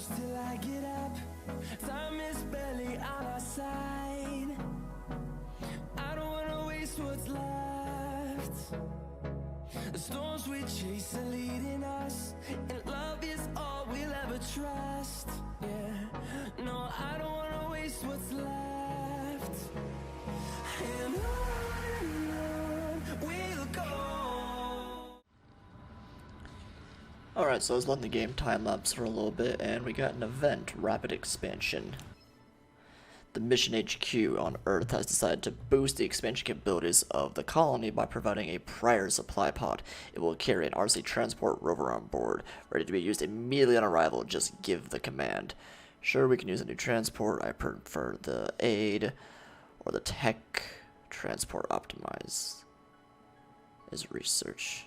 till I get up. Time is barely on our side. I don't wanna waste what's left. The storms we chase are leading us, and love is all we'll ever trust. Yeah, no, I don't wanna waste what's left. And on we'll go. Alright, so I was letting the game time-lapse for a little bit, and we got an event, Rapid Expansion. The Mission HQ on Earth has decided to boost the expansion capabilities of the colony by providing a prior supply pod. It will carry an RC transport rover on board, ready to be used immediately on arrival. Just give the command. Sure, we can use a new transport. I prefer the aid or the tech. Transport optimize is research.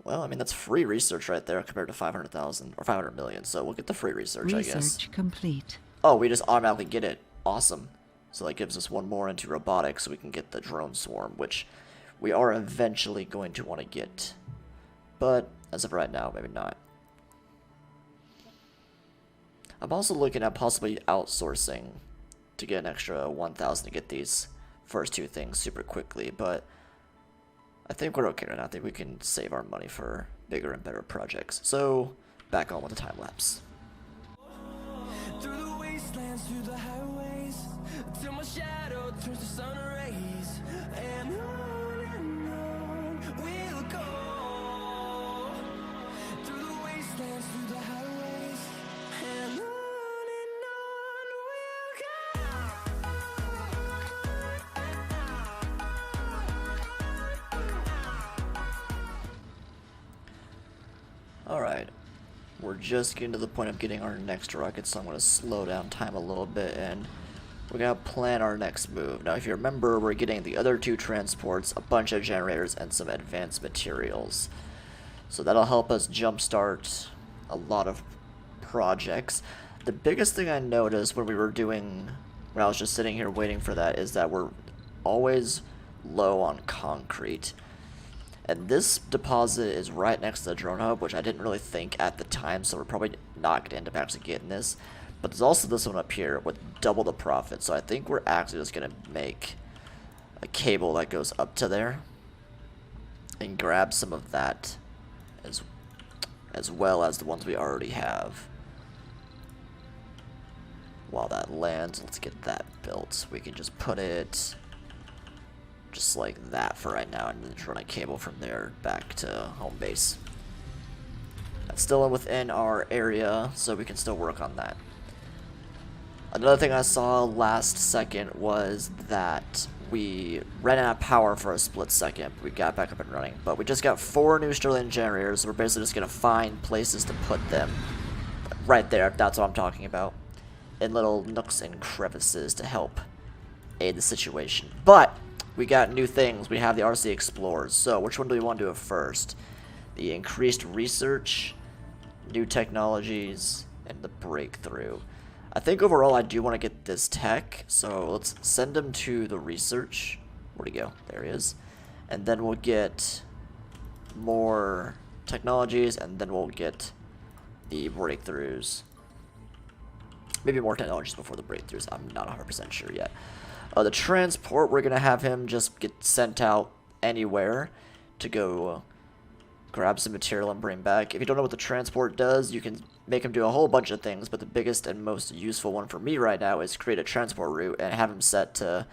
Well, I mean, that's free research right there compared to 500,000 or 500 million, so we'll get the free research, I guess. Research complete. Oh, we just automatically get it. Awesome. So that gives us one more into robotics, so we can get the drone swarm, which we are eventually going to want to get. But, as of right now, maybe not. I'm also looking at possibly outsourcing to get an extra 1,000 to get these first two things super quickly, but I think we're okay right now. I think we can save our money for bigger and better projects. So, back on with the time lapse. Through the wastelands, through the highways, till my shadow turns to sun rays. And on we'll go. Through the wastelands, through the highways, and on we'll go. Alright, we're just getting to the point of getting our next rocket, so I'm going to slow down time a little bit, and we're going to plan our next move. Now, if you remember, we're getting the other two transports, a bunch of generators, and some advanced materials. So that'll help us jumpstart a lot of projects. The biggest thing I noticed when I was just sitting here waiting for that, is that we're always low on concrete. And this deposit is right next to the drone hub, which I didn't really think at the time, so we're probably not going to end up actually getting this. But there's also this one up here with double the profit, so I think we're actually just going to make a cable that goes up to there and grab some of that as well as the ones we already have. While that lands, let's get that built. We can just put it just like that for right now, and then run a cable from there back to home base. That's still within our area, so we can still work on that. Another thing I saw last second was that we ran out of power for a split second. We got back up and running, but we just got 4 new Sterling generators, so we're basically just going to find places to put them. Right there, that's what I'm talking about. In little nooks and crevices to help aid the situation. But we got new things. We have the RC Explorers. So, which one do we want to do first? The increased research, new technologies, and the breakthrough. I think overall I do want to get this tech. So, let's send him to the research. Where'd he go? There he is. And then we'll get more technologies, and then we'll get the breakthroughs. Maybe more technologies before the breakthroughs. I'm not 100% sure yet. The transport, we're going to have him just get sent out anywhere to go grab some material and bring back. If you don't know what the transport does, you can make him do a whole bunch of things, but the biggest and most useful one for me right now is create a transport route and have him set to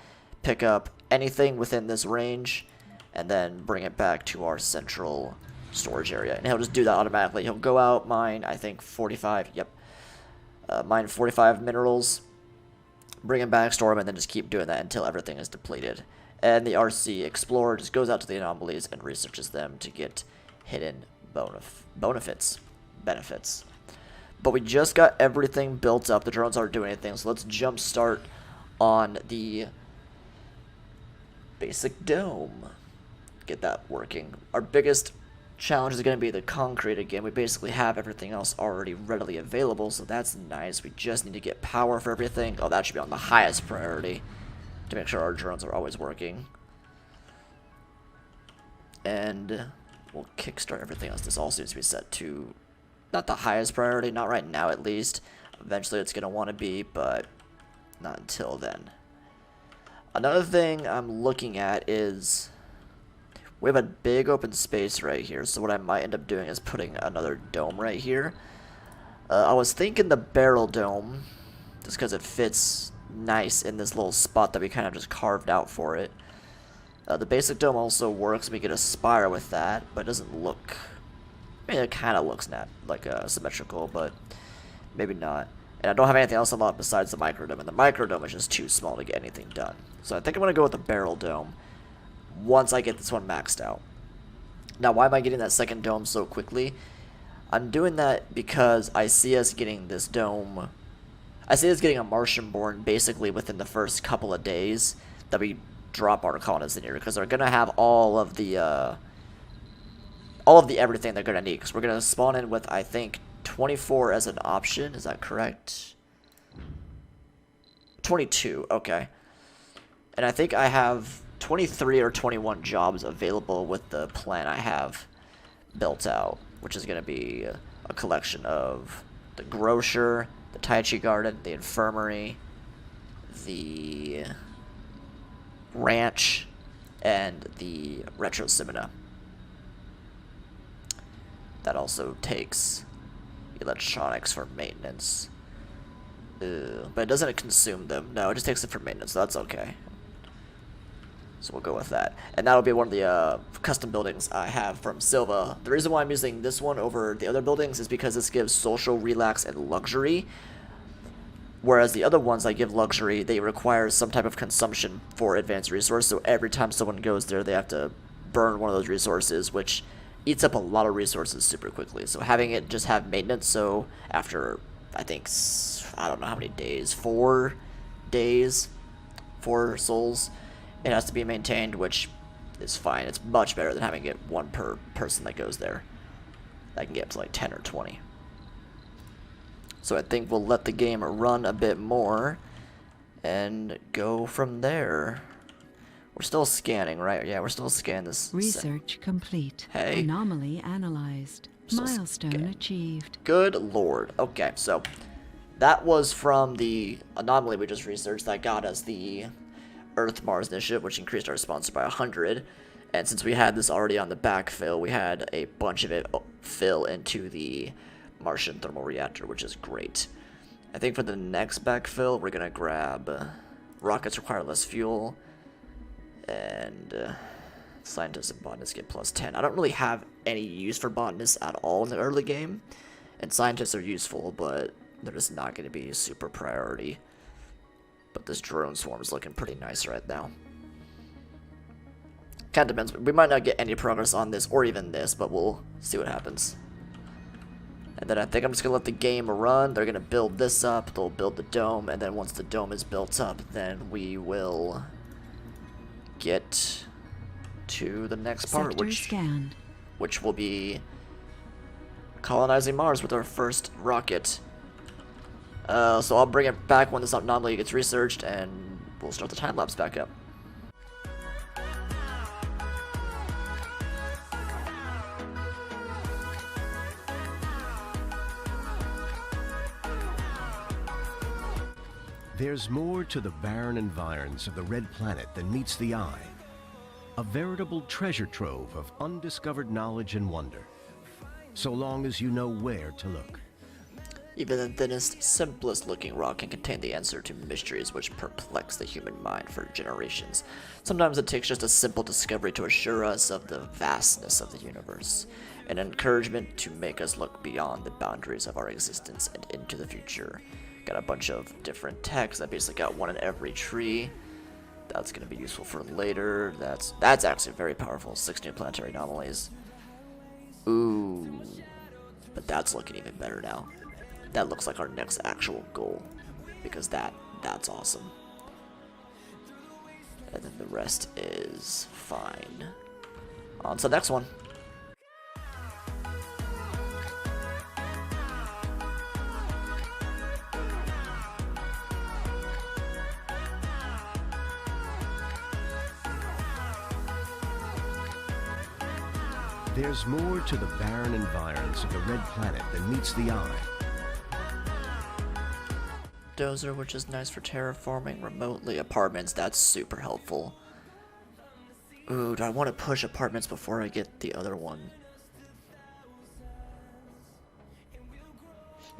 pick up anything within this range and then bring it back to our central storage area. And he'll just do that automatically. He'll go out, mine, I think 45, mine 45 minerals, bring them back, store them, and then just keep doing that until everything is depleted. And the RC Explorer just goes out to the anomalies and researches them to get hidden benefits. But we just got everything built up. The drones aren't doing anything, so let's jump start on the basic dome. Get that working. Our biggest challenge is going to be the concrete again. We basically have everything else already readily available, so that's nice. We just need to get power for everything. Oh, that should be on the highest priority to make sure our drones are always working. And we'll kickstart everything else. This all seems to be set to not the highest priority, not right now at least. Eventually it's going to want to be, but not until then. Another thing I'm looking at is we have a big open space right here, so what I might end up doing is putting another dome right here. I was thinking the barrel dome, just because it fits nice in this little spot that we kind of just carved out for it. The basic dome also works, we get a spire with that, but it doesn't look, I mean, it kind of looks like symmetrical, but maybe not. And I don't have anything else unlocked besides the microdome, and the microdome is just too small to get anything done. So I think I'm going to go with the barrel dome once I get this one maxed out. Now, why am I getting that second dome so quickly? I'm doing that because I see us getting this dome, I see us getting a Martian born basically within the first couple of days that we drop our colonists in here, because they're going to have all of the everything they're going to need, because we're going to spawn in with, I think, 24 as an option. Is that correct? 22, okay. And I think I have 23 or 21 jobs available with the plan I have built out, which is going to be a collection of the grocer, the Tai Chi garden, the infirmary, the ranch, and the retro cinema. That also takes electronics for maintenance. But it doesn't consume them. No, it just takes it for maintenance, so that's okay. So we'll go with that. And that'll be one of the custom buildings I have from Silva. The reason why I'm using this one over the other buildings is because this gives social, relax, and luxury. Whereas the other ones I give luxury, they require some type of consumption for advanced resource. So every time someone goes there, they have to burn one of those resources, which eats up a lot of resources super quickly. So having it just have maintenance, so after, I think, I don't know how many days, 4 days, 4 souls, it has to be maintained, which is fine. It's much better than having it one per person that goes there. That can get up to like 10 or 20. So I think we'll let the game run a bit more and go from there. We're still scanning, right? Yeah, we're still scanning this. Research complete. Hey. Anomaly analyzed. Milestone achieved. Good lord. Okay, so that was from the anomaly we just researched that got us the Earth-Mars initiative, which increased our sponsor by 100. And since we had this already on the backfill, we had a bunch of it fill into the Martian thermal reactor, which is great. I think for the next backfill, we're going to grab rockets require less fuel, and scientists and botanists get +10. I don't really have any use for botanists at all in the early game, and scientists are useful, but they're just not going to be a super priority. But this drone swarm is looking pretty nice right now. Kind of depends. We might not get any progress on this or even this, but we'll see what happens. And then I think I'm just going to let the game run. They're going to build this up. They'll build the dome. And then once the dome is built up, then we will get to the next part, which will be colonizing Mars with our first rocket. So I'll bring it back when this anomaly gets researched, and we'll start the time lapse back up. There's more to the barren environs of the Red Planet than meets the eye. A veritable treasure trove of undiscovered knowledge and wonder, so long as you know where to look. Even the thinnest, simplest looking rock can contain the answer to mysteries which perplex the human mind for generations. Sometimes it takes just a simple discovery to assure us of the vastness of the universe, an encouragement to make us look beyond the boundaries of our existence and into the future. Got a bunch of different texts. I basically got one in every tree. That's going to be useful for later. That's actually very powerful. 6 new planetary anomalies. Ooh. But that's looking even better now. That looks like our next actual goal, because that's awesome. And then the rest is fine. On to the next one. There's more to the barren environs of the red planet than meets the eye. Dozer, which is nice for terraforming remotely. Apartments, that's super helpful. Ooh, do I want to push apartments before I get the other one?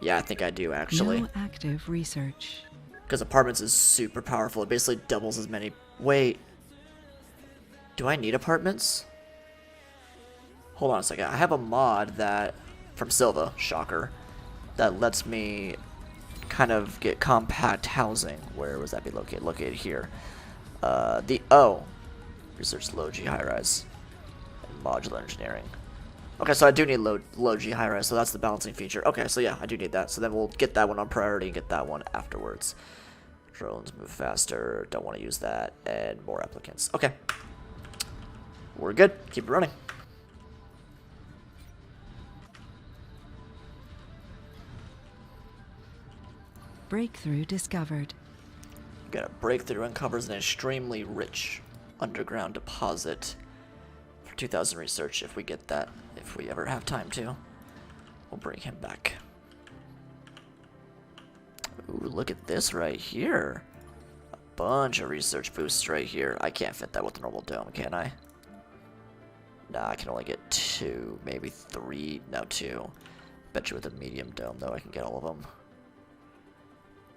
Yeah, I think I do, actually. No active research. Because apartments is super powerful. It basically doubles as many... Wait. Do I need apartments? Hold on a second. I have a mod that... From Silva, shocker. That lets me kind of get compact housing. Where was that be located? Located here. Research low-G high-rise. And modular engineering. Okay, so I do need low-G high-rise, so that's the balancing feature. Okay, so yeah, I do need that. So then we'll get that one on priority and get that one afterwards. Drones move faster. Don't want to use that. And more applicants. Okay. We're good. Keep it running. Breakthrough discovered. Got a breakthrough uncovers an extremely rich underground deposit for 2,000 research if we get that. If we ever have time to. We'll bring him back. Ooh, look at this right here. A bunch of research boosts right here. I can't fit that with the normal dome, can I? Nah, I can only get 2, maybe 3. No, 2. Bet you with a medium dome, though, I can get all of them.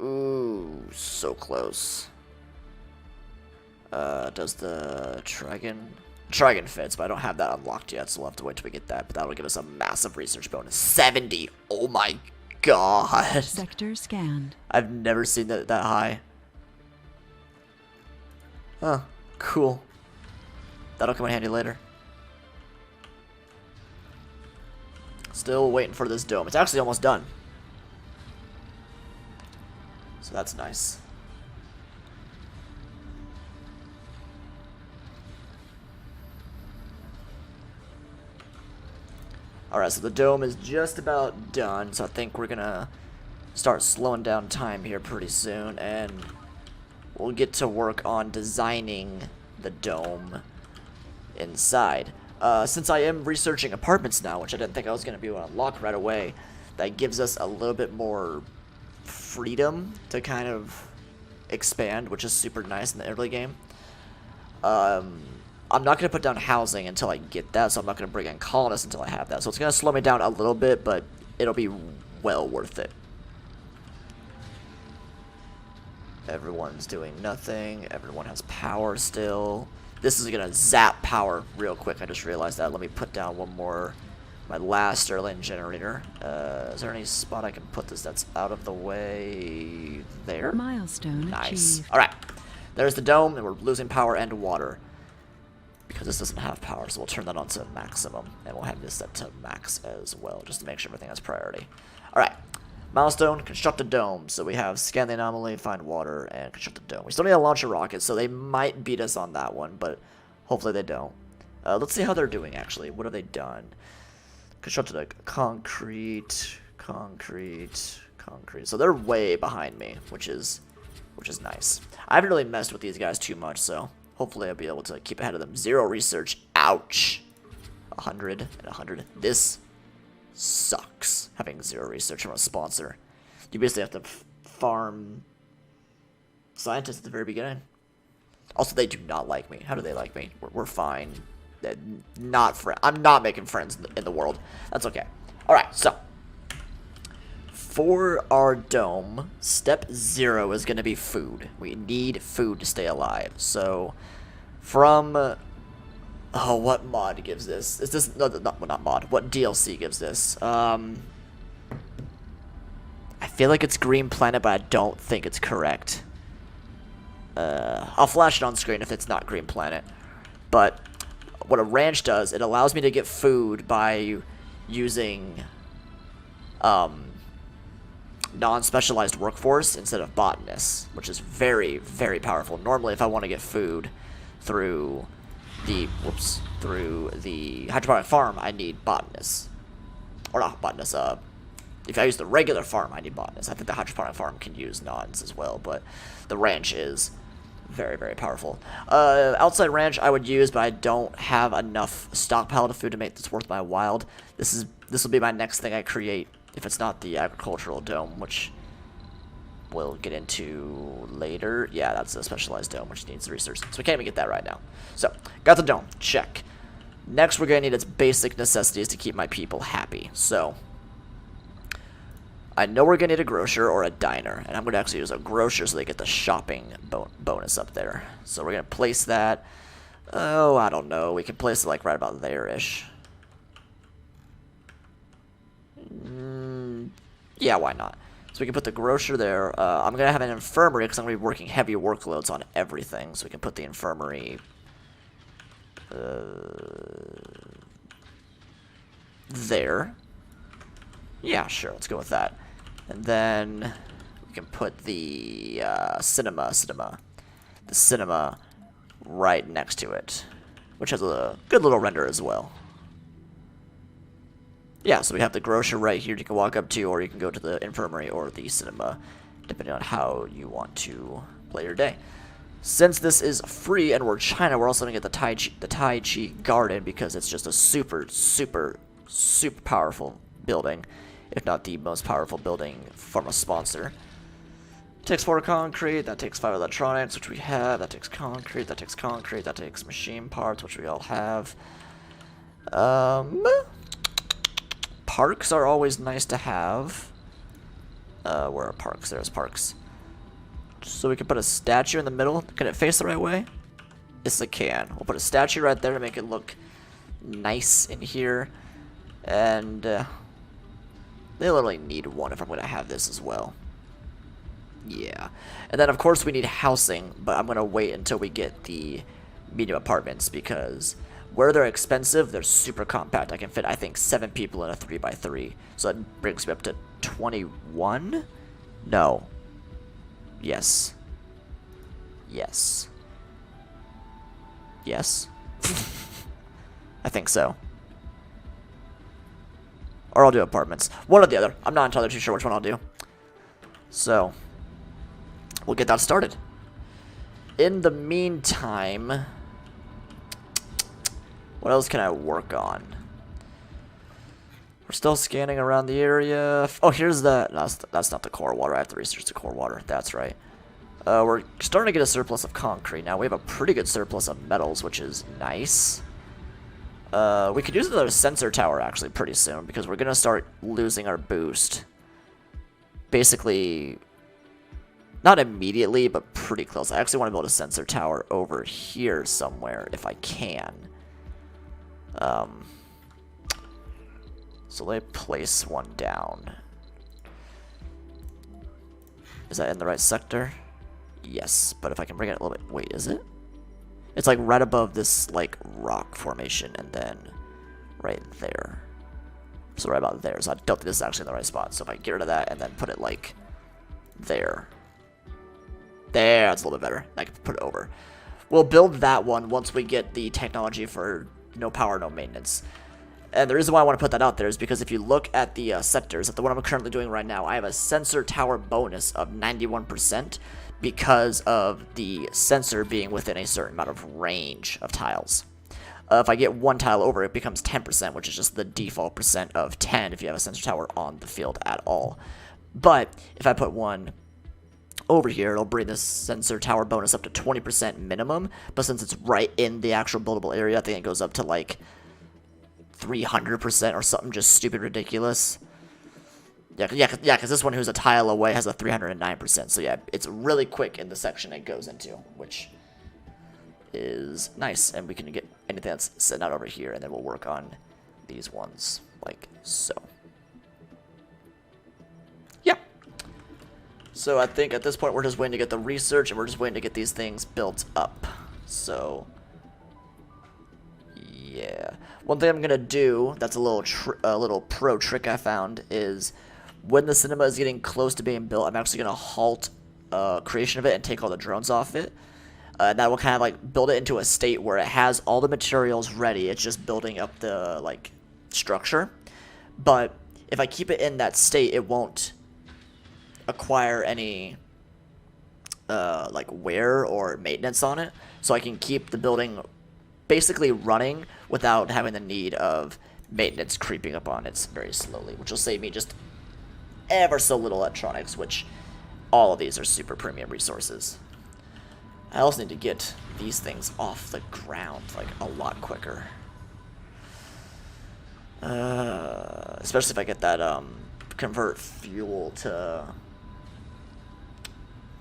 Ooh, so close. Does the Trigon fits, but I don't have that unlocked yet, so we'll have to wait till we get that. But that'll give us a massive research bonus. 70! Oh my god! Sector scanned. I've never seen that high. Huh, cool. That'll come in handy later. Still waiting for this dome. It's actually almost done. So that's nice. Alright, so the dome is just about done, so I think we're gonna start slowing down time here pretty soon, and we'll get to work on designing the dome inside. Since I am researching apartments now, which I didn't think I was going to be able to unlock right away, that gives us a little bit more freedom to kind of expand, which is super nice in the early game. I'm not going to put down housing until I get that, so I'm not going to bring in colonists until I have that. So it's going to slow me down a little bit, but it'll be well worth it. Everyone's doing nothing. Everyone has power still. This is going to zap power real quick. I just realized that. Let me put down one more. My last Erlang generator. Is there any spot I can put this that's out of the way? There. Milestone Nice. achieved. Alright. There's the dome, and we're losing power and water. Because this doesn't have power, so we'll turn that on to maximum. And we'll have this set to max as well, just to make sure everything has priority. Alright. Milestone, construct a dome. So we have scan the anomaly, find water, and construct a dome. We still need to launch a rocket, so they might beat us on that one, but hopefully they don't. Let's see how they're doing, actually. What have they done? Constructed a concrete. So they're way behind me, which is nice. I haven't really messed with these guys too much, so hopefully I'll be able to keep ahead of them. 0 research. Ouch. 100 and 100. This sucks, having 0 research from a sponsor. You basically have to farm scientists at the very beginning. Also, they do not like me. How do they like me? We're fine. I'm not making friends in the world. That's okay. Alright, so for our dome, step 0 is going to be food. We need food to stay alive. So from oh, what mod gives this? Is this not mod? What DLC gives this? I feel like it's Green Planet, but I don't think it's correct. I'll flash it on screen if it's not Green Planet. But what a ranch does, it allows me to get food by using non-specialized workforce instead of botanists, which is very, very powerful. Normally, if I want to get food through the hydroponic farm, I need botanists. Or not botanists, if I use the regular farm, I need botanists. I think the hydroponic farm can use nons as well, but the ranch is Very, very powerful. Outside ranch I would use, but I don't have enough stockpile of food to make this worth my while. This will be my next thing I create, if it's not the agricultural dome, which we'll get into later. Yeah, that's a specialized dome, which needs research. So we can't even get that right now. So, got the dome. Check. Next, we're going to need its basic necessities to keep my people happy. So, I know we're going to need a grocer or a diner, and I'm going to actually use a grocer so they get the shopping bonus up there. So we're going to place that, oh, I don't know, we can place it like right about there-ish. Yeah, why not? So we can put the grocer there. I'm going to have an infirmary because I'm going to be working heavy workloads on everything, so we can put the infirmary there. Yeah, sure, let's go with that. And then we can put the cinema right next to it, which has a good little render as well. Yeah, so we have the grocer right here you can walk up to, or you can go to the infirmary or the cinema, depending on how you want to play your day. Since this is free and we're China, we're also going to get the Tai Chi Garden because it's just a super, super, super powerful building. If not the most powerful building from a sponsor. Takes 4 concrete, that takes 5 electronics, which we have, that takes concrete, that takes machine parts, which we all have. Parks are always nice to have. Where are parks? There's parks. So we can put a statue in the middle. Can it face the right way? Yes, it can. We'll put a statue right there to make it look nice in here. And they literally need one if I'm going to have this as well. Yeah. And then, of course, we need housing, but I'm going to wait until we get the medium apartments because where they're expensive, they're super compact. I can fit, I think, 7 people in a 3x3. So that brings me up to 21? No. Yes. Yes. Yes? I think so. Or I'll do apartments. One or the other. I'm not entirely too sure which one I'll do. So, we'll get that started. In the meantime, what else can I work on? We're still scanning around the area. Oh, here's the... No, that's not the core water. I have to research the core water. That's right. We're starting to get a surplus of concrete. Now, we have a pretty good surplus of metals, which is nice. We could use another sensor tower actually pretty soon because we're gonna start losing our boost. Basically, not immediately, but pretty close. I actually want to build a sensor tower over here somewhere if I can. So let me place one down. Is that in the right sector? Yes, but if I can bring it a little bit... Wait, is it? It's like right above this like rock formation and then right there. So right about there. So I don't think this is actually in the right spot. So if I get rid of that and then put it like there. There, that's a little bit better. I can put it over. We'll build that one once we get the technology for no power, no maintenance. And the reason why I want to put that out there is because if you look at the sectors, at the one I'm currently doing right now, I have a sensor tower bonus of 91%. Because of the sensor being within a certain amount of range of tiles. If I get one tile over, it becomes 10%, which is just the default percent of 10 if you have a sensor tower on the field at all. But if I put one over here, it'll bring this sensor tower bonus up to 20% minimum. But since it's right in the actual buildable area, I think it goes up to like 300% or something just stupid ridiculous. Yeah, because this one who's a tile away has a 309%. So yeah, it's really quick in the section it goes into, which is nice. And we can get anything that's sitting out over here, and then we'll work on these ones like so. Yeah. So I think at this point we're just waiting to get the research, and we're just waiting to get these things built up. So yeah, one thing I'm gonna do that's a little pro trick I found is, when the cinema is getting close to being built, I'm actually going to halt creation of it and take all the drones off it. That will kind of like build it into a state where it has all the materials ready. It's just building up the like structure. But if I keep it in that state, it won't acquire any like wear or maintenance on it, so I can keep the building basically running without having the need of maintenance creeping up on it very slowly, which will save me just ever so little electronics, which all of these are super premium resources. I also need to get these things off the ground like a lot quicker. Especially if I get that convert fuel to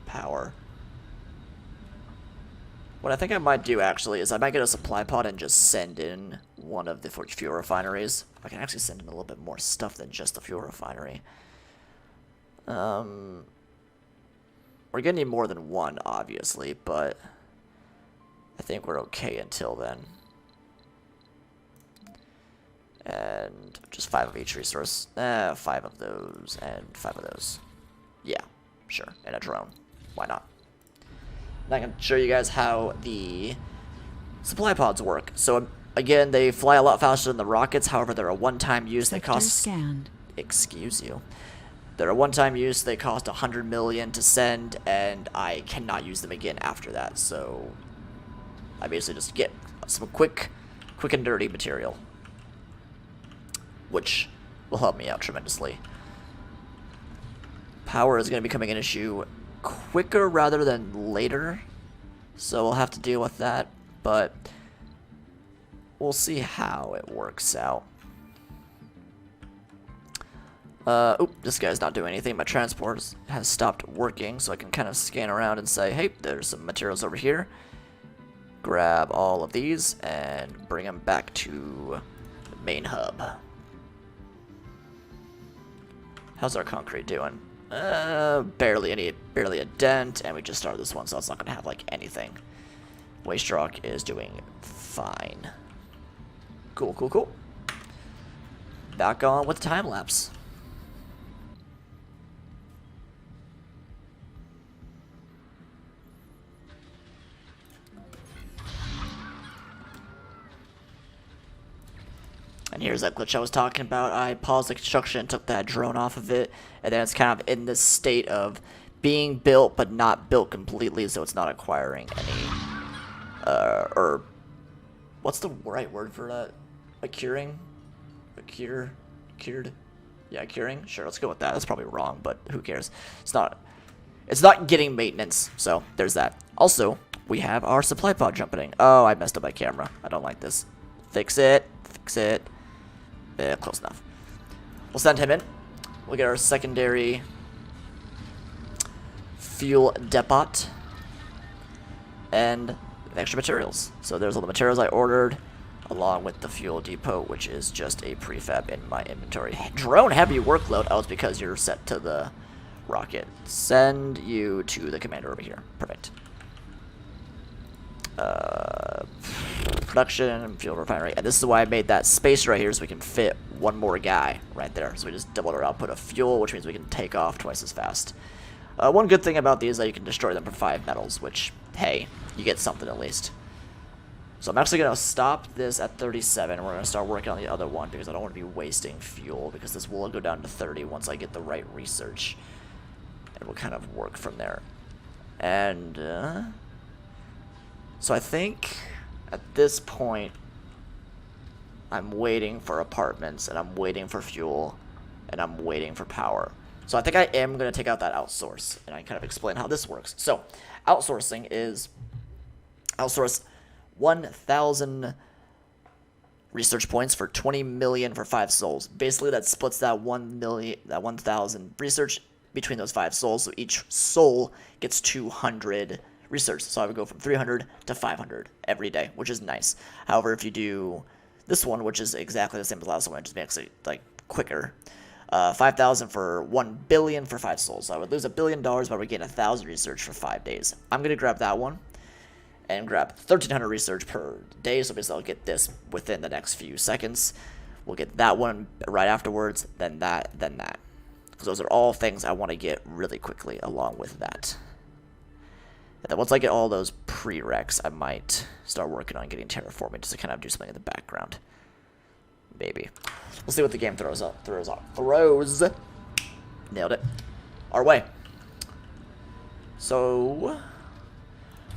power. What I think I might do actually is I might get a supply pod and just send in one of the fuel refineries. I can actually send in a little bit more stuff than just the fuel refinery. We're gonna need more than one, obviously, but I think we're okay until then. And just 5 of each resource. 5 of those and 5 of those. Yeah, sure. And a drone. Why not? And I can show you guys how the supply pods work. So again, they fly a lot faster than the rockets. However, they're a one-time use. They cost. Scanned. Excuse you. They're a one-time use. They cost 100 million to send, and I cannot use them again after that. So I basically just get some quick and dirty material, which will help me out tremendously. Power is going to be becoming an issue quicker rather than later, so we'll have to deal with that, but we'll see how it works out. Oop, this guy's not doing anything. My transport has stopped working, so I can kind of scan around and say, hey, there's some materials over here. Grab all of these and bring them back to the main hub. How's our concrete doing? Barely a dent, and we just started this one, so it's not gonna have like anything. Waste rock is doing fine. Cool. Back on with the time lapse. And here's that glitch I was talking about. I paused the construction and took that drone off of it, and then it's kind of in this state of being built but not built completely, so it's not acquiring any, or what's the right word for that? Cured? Yeah, curing? Sure, let's go with that. That's probably wrong, but who cares? It's not getting maintenance, so there's that. Also, we have our supply pod jumping. Oh, I messed up my camera. I don't like this. Fix it. Close enough. We'll send him in. We'll get our secondary fuel depot and extra materials. So there's all the materials I ordered, along with the fuel depot, which is just a prefab in my inventory. Drone heavy workload. Oh, it's because you're set to the rocket. Send you to the commander over here. Perfect. Production, fuel refinery, and this is why I made that space right here, so we can fit one more guy right there. So we just doubled our output of fuel, which means we can take off twice as fast. One good thing about these is that you can destroy them for 5 metals, which, hey, you get something at least. So I'm actually going to stop this at 37, and we're going to start working on the other one, because I don't want to be wasting fuel, because this will go down to 30 once I get the right research. And we'll kind of work from there. And, so I think at this point, I'm waiting for apartments, and I'm waiting for fuel, and I'm waiting for power. So I think I am going to take out that outsource, and I kind of explain how this works. So outsourcing is outsource 1,000 research points for 20 million for 5 souls. Basically, that splits that 1,000 research between those 5 souls, so each soul gets 200 research. So I would go from 300 to 500 every day, which is nice. However, if you do this one, which is exactly the same as the last one, it just makes it like quicker. 5,000 for 1 billion for 5 souls. So I would lose $1 billion, but I would gain 1,000 research for 5 days. I'm gonna grab that one and grab 1,300 research per day. So basically, I'll get this within the next few seconds. We'll get that one right afterwards, then that, then that. Because those are all things I want to get really quickly along with that. And then once I get all those prereqs, I might start working on getting terraforming just to kind of do something in the background. Maybe. We'll see what the game throws. Nailed it. Our way. So,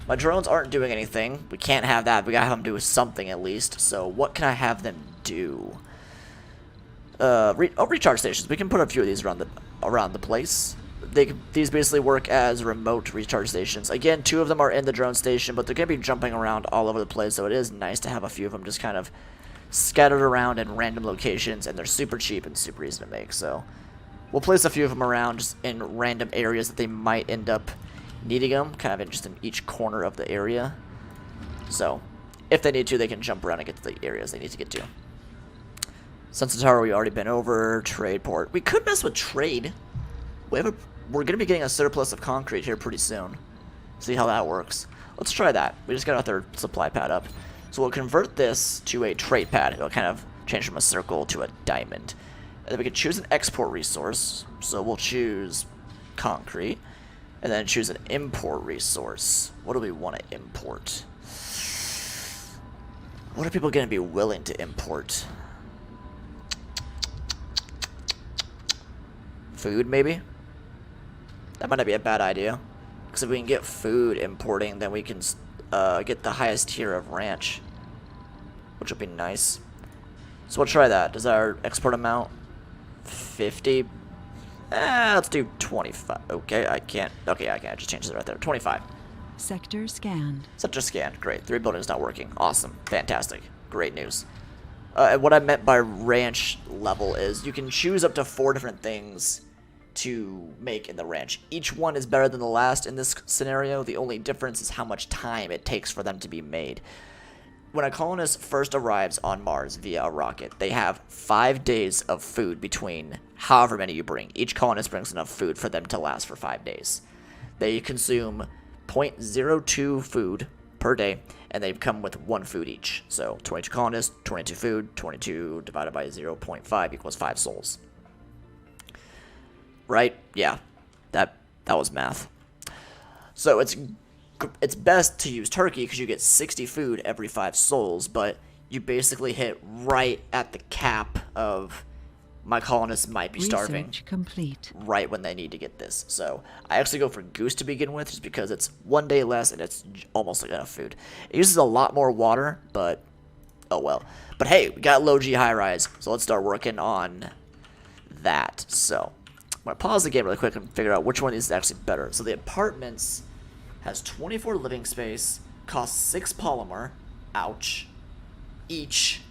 my drones aren't doing anything. We can't have that. We gotta have them do something at least. So, what can I have them do? Recharge stations. We can put a few of these around the place. These basically work as remote recharge stations. Again, 2 of them are in the drone station, but they're gonna be jumping around all over the place. So it is nice to have a few of them just kind of scattered around in random locations, and they're super cheap and super easy to make. So we'll place a few of them around just in random areas that they might end up needing them, kind of just in each corner of the area. So if they need to, they can jump around and get to the areas they need to get to. Sensor tower we already been over. Trade port. We could mess with trade. We're going to be getting a surplus of concrete here pretty soon. See how that works. Let's try that. We just got our third supply pad up. So we'll convert this to a trade pad. It'll kind of change from a circle to a diamond. And then we can choose an export resource. So we'll choose concrete. And then choose an import resource. What do we want to import? What are people going to be willing to import? Food, maybe? That might not be a bad idea. Because if we can get food importing, then we can get the highest tier of ranch. Which would be nice. So we'll try that. Does our export amount 50? Let's do 25. Okay, I can't. Okay, I can't. Just change it right there. 25. Sector scanned. Sector scanned. Great. 3 buildings not working. Awesome. Fantastic. Great news. And what I meant by ranch level is you can choose up to 4 different things to make in the ranch. Each one is better than the last in this scenario. The only difference is how much time it takes for them to be made. When a colonist first arrives on Mars via a rocket, they have 5 days of food between however many you bring. Each colonist brings enough food for them to last for 5 days. They consume 0.02 food per day, and they come with 1 food each. So 22 colonists, 22 food, 22 divided by 0.5 equals 5 souls. Right? Yeah, that was math. So it's best to use turkey because you get 60 food every 5 souls, but you basically hit right at the cap of my colonists might be starving. Research complete. Right when they need to get this. So I actually go for goose to begin with just because it's 1 day less and it's almost like enough food. It uses a lot more water, but oh well. But hey, we got low G high rise, so let's start working on that. So I'm going to pause the game really quick and figure out which one is actually better. So the apartments has 24 living space, costs 6 polymer, ouch, each,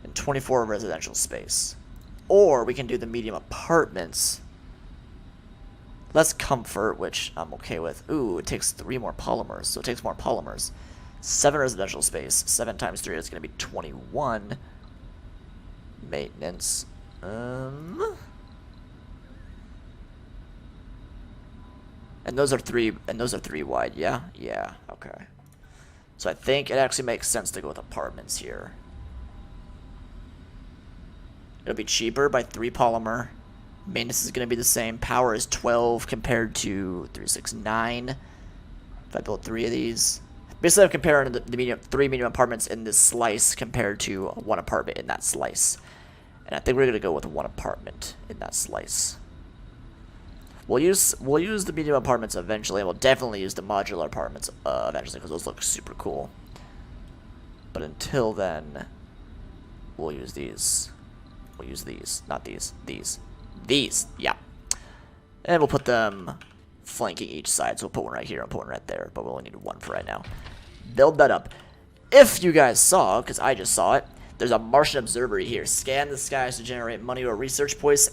and 24 residential space. Or we can do the medium apartments, less comfort, which I'm okay with. Ooh, it takes 3 more polymers, so it takes more polymers. 7 residential space, 7 times 3 is going to be 21. Maintenance, And those are 3 wide, yeah? Yeah, okay. So I think it actually makes sense to go with apartments here. It'll be cheaper by 3 polymer. Maintenance is going to be the same. Power is 12 compared to 3, 6, 9. If I build 3 of these. Basically I'm comparing the 3 medium apartments in this slice compared to 1 apartment in that slice. And I think we're going to go with 1 apartment in that slice. We'll use the medium apartments eventually, and we'll definitely use the modular apartments eventually because those look super cool. But until then, we'll use these. We'll use these, not these. These, yeah. And we'll put them flanking each side. So we'll put one right here and put one right there, but we only need 1 for right now. Build that up. If you guys saw, because I just saw it, there's a Martian observatory here. Scan the skies to generate money or research points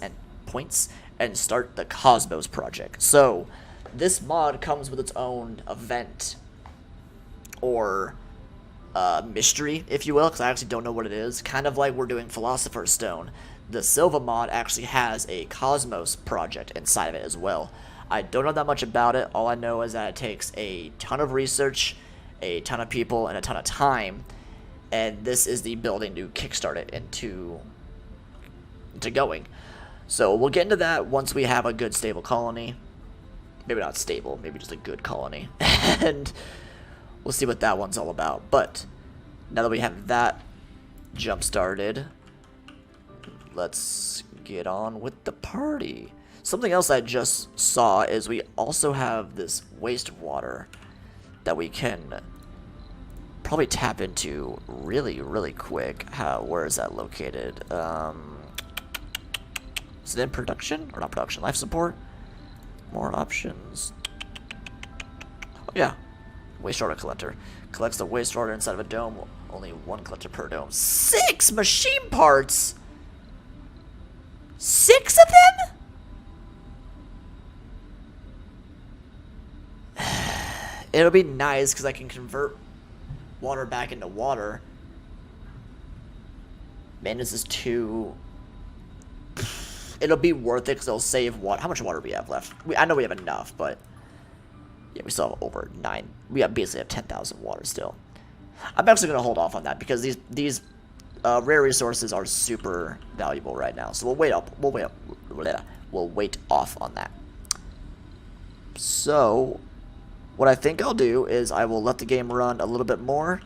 and start the Cosmos project. So this mod comes with its own event or mystery, if you will, because I actually don't know what it is. Kind of like we're doing Philosopher's Stone. The Silva mod actually has a Cosmos project inside of it as well. I don't know that much about it. All I know is that it takes a ton of research, a ton of people, and a ton of time. And this is the building to kickstart it into going. So we'll get into that once we have a good stable colony. Maybe not stable, maybe just a good colony. And we'll see what that one's all about. But now that we have that jump started, let's get on with the party. Something else I just saw is we also have this wastewater that we can probably tap into really quick. Where is that located? Is it in production? Or not production, life support? More options. Oh yeah, wastewater collector. Collects the wastewater inside of a dome. Only one collector per dome. 6 machine parts! 6 of them? It'll be nice because I can convert water back into water. Man, this is too... It'll be worth it because it'll save water. How much water do we have left? I know we have enough, but... Yeah, we still have over 9. We basically have 10,000 water still. I'm actually going to hold off on that because these rare resources are super valuable right now. So we'll wait off on that. So... What I think I'll do is I will let the game run a little bit more.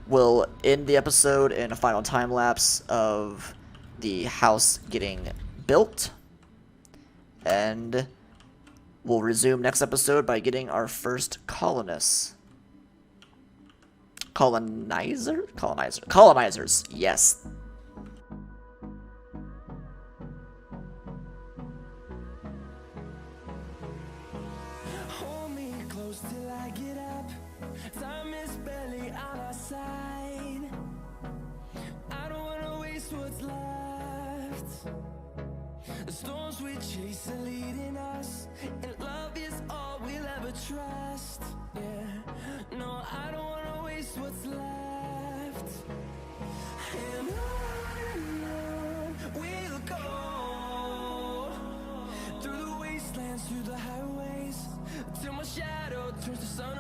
We'll end the episode in a final time lapse of the house getting built. And we'll resume next episode by getting our first colonists. Colonizers, yes. Hold me close till I get up. Time is barely on our side. I don't wanna waste what's left. The storms we chase are leading us, and love is all we'll ever trust. Yeah, no, I don't wanna waste what's left. And on we'll go, through the wastelands, through the highways, till my shadow turns to sun